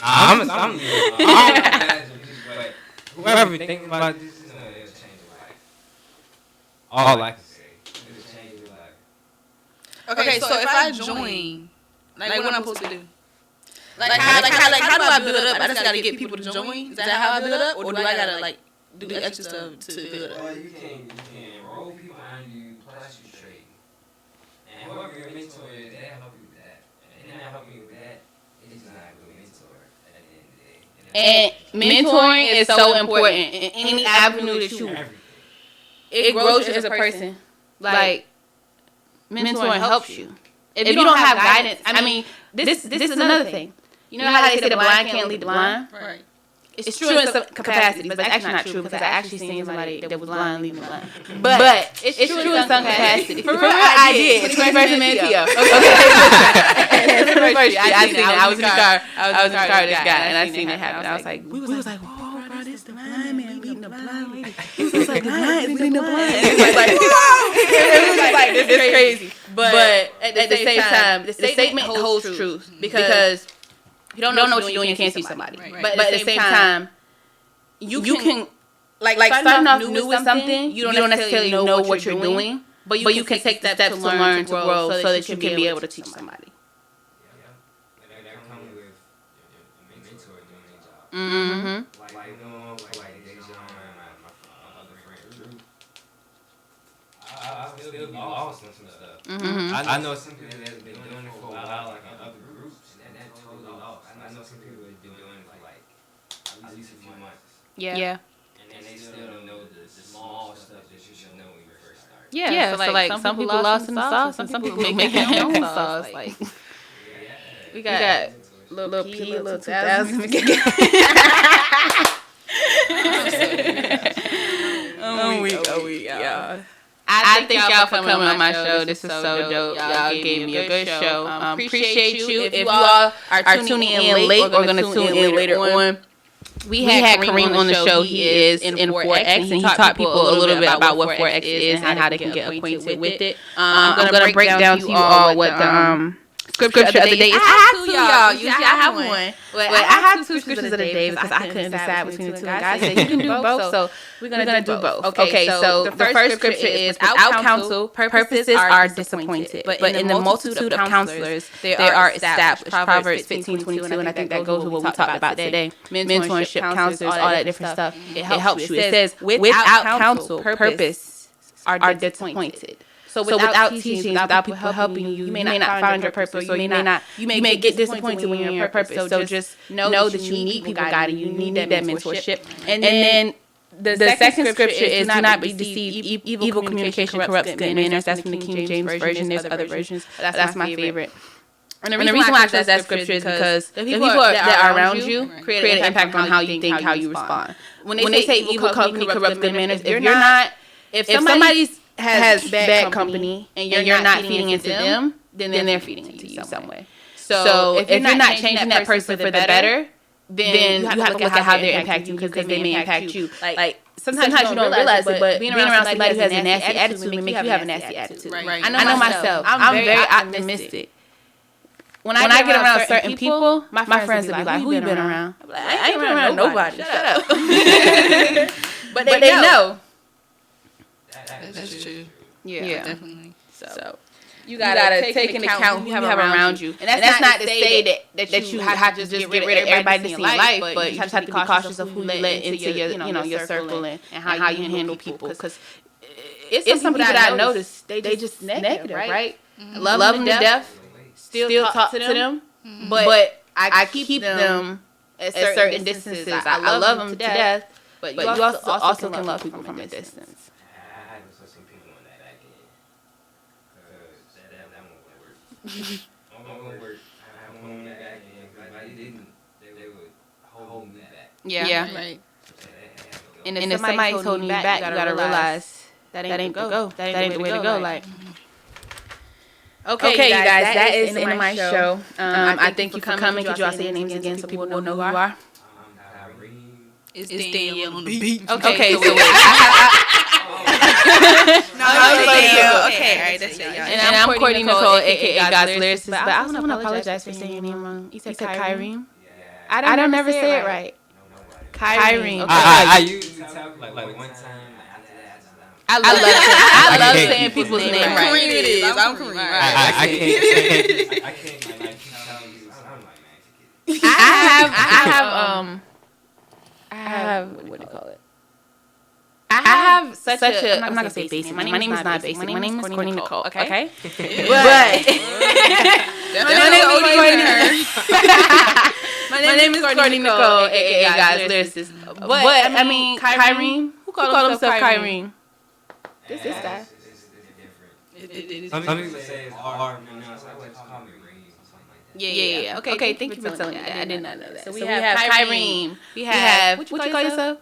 I'm imagine this, but whoever thinking about this, it'll change your life. All I can say, it'll change your life. Okay, so if I join, like what I'm supposed to do? Like how do I build it up? I just gotta get people to join. Is that how I build up, or do I gotta like do the extra stuff to build up? Well, you can enroll people under you, plus you trade. And whoever your mentor is, they'll help you with that. And they're not helping you with that, it's not a good mentor at the end of the day. And mentoring is so important in any avenue that you want. It grows you as a person. Like, mentoring helps you. If you don't have guidance, I mean, this is another thing. You know how they say the blind can't lead the blind? Right. It's true in some capacities, but it's actually not true because I actually seen somebody that was blind leading the blind. But it's true in some capacities. For real, I did. It's my first video. Okay. I seen it. I was in the car. I was in the car with this guy, and I seen it happen. I was like, we was like, whoa, bro, this the blind man leading the blind lady. He was like, the blind is leading the blind. It was like, this is crazy. But at the same time, the statement holds truth because if you don't know what you're doing, you can't see somebody. Right. But at the same time, you can like starting off new with something, you don't necessarily know what you're doing, but you can take steps to learn, to grow, so that you can be able to teach somebody. Yeah. And that comes with your mentor doing their job. Mm-hmm. Like they John and my other friend Drew. I still be lost on some stuff. Mm-hmm. I know some people that have been doing it for a while, like in other groups, and that totally lost. I know some people that have been doing it for like at least a few months. Yeah. And they still don't know the small stuff that you should know when you first start. Yeah. So like some people lost in the sauce, and some people make their own sauce. Like we got little P, little 2000. Oh, we, y'all. I thank y'all for coming on my show. This is so dope. Y'all gave me a good show. Appreciate you. If you all are tuning in late or going to tune in later on, we had Careem on the show. He is in Forex, and he taught people a little bit about what Forex is and how they can get acquainted with it. I'm going to break down to you all what the scripture of the day is. I have two, y'all. Usually I have one. But I have two scriptures of the day because I couldn't decide between the two. God said you can do both, so we're going to do both. Okay, so the first scripture is, without counsel, purposes are disappointed. But in the multitude of counselors, they are established. Proverbs 15:22, and I think that goes with what we talked about today. Mentorship, counselors, all that different stuff. It helps you. It says, without counsel, purpose are disappointed. So without teaching, without people helping you, you may not find your purpose, or you may get disappointed when you're in your purpose. So just know that you need people guiding you. You need that mentorship. And then The second scripture is do not be deceived. Evil communication corrupts good manners. That's from the King James Version. There's other versions. That's my favorite. And the reason why I chose that scripture is because the people that are around you create an impact on how you think, how you respond. When they say evil company corrupts good manners, if somebody has bad company and you're not feeding into them, then they're feeding into you some way. So if you're not changing that person for the better, then you have to look at how they're impacting you because they may impact you. Like sometimes you don't realize it, but being around somebody who has a nasty attitude will make you have a nasty attitude. Right. I know myself. I'm very optimistic. When I get around certain people, my friends will be like, "Who you been around?" I'm like, I ain't been around nobody. Shut up. But they know. That's true. Yeah, definitely. So you gotta take into account who you have around you, and that's not to say that you have to just get rid of everybody in your life, but you just have to be cautious of who you let into your your circle and how you handle people. Because it's some people that I noticed they just negative, right? Love them to death. Still talk to them, but I keep them at certain distances. I love them to death, but you also can love people from a distance. I haven't saw some people on that back end. That won't work. Won't work. I won't on that back end because they would hold me back. Yeah. Right. And if somebody's holding you back, you gotta realize that ain't the go. That ain't the way to go. Like. Okay, you guys, that is the end of my show. I thank you for coming. Could you all say your names again so people know who you are? Careem. It's Danielle on the beat. Okay, so wait. Okay, all right, that's it, y'all. And I'm Courtney Nicole, a.k.a. God's Lyricist, but I also want to apologize for saying your name wrong. You said Careem? I don't never say it right. Careem. I usually talk like one time. I love saying people's names right. Careem it is. I'm Careem. I can't like keep telling you. I'm like, man, I have what do you call it? I have such a I'm not gonna say basic. My name is not basic. My name is Courtney Nicole. Okay. But my name is Courtney Nicole, aka God's Lyricist. But I mean, Careem. Who called himself Careem? This guy. It is. Some people say it's hard to pronounce. I like to call me Reem or something like that. Yeah. Okay. Thank you for telling me that. I did not know that. So we have Careem. We have what you call yourself?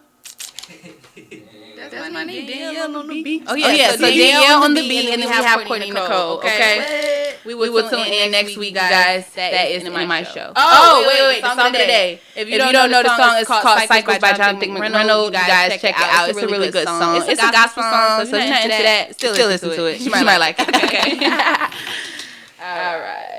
That's my name, Danielle on the beat. Oh yeah. So Danielle on the beat, and then we have Courtney Nicole. Okay. We will tune in next week, guys. That is in my show. Oh wait. The song of the day. If you don't know the song, it's called Cycles by Jonathan McReynolds. You guys check it out. It's a really good song. It's a gospel song, so if you're not into that, still listen to it. You might like it. Okay. All right.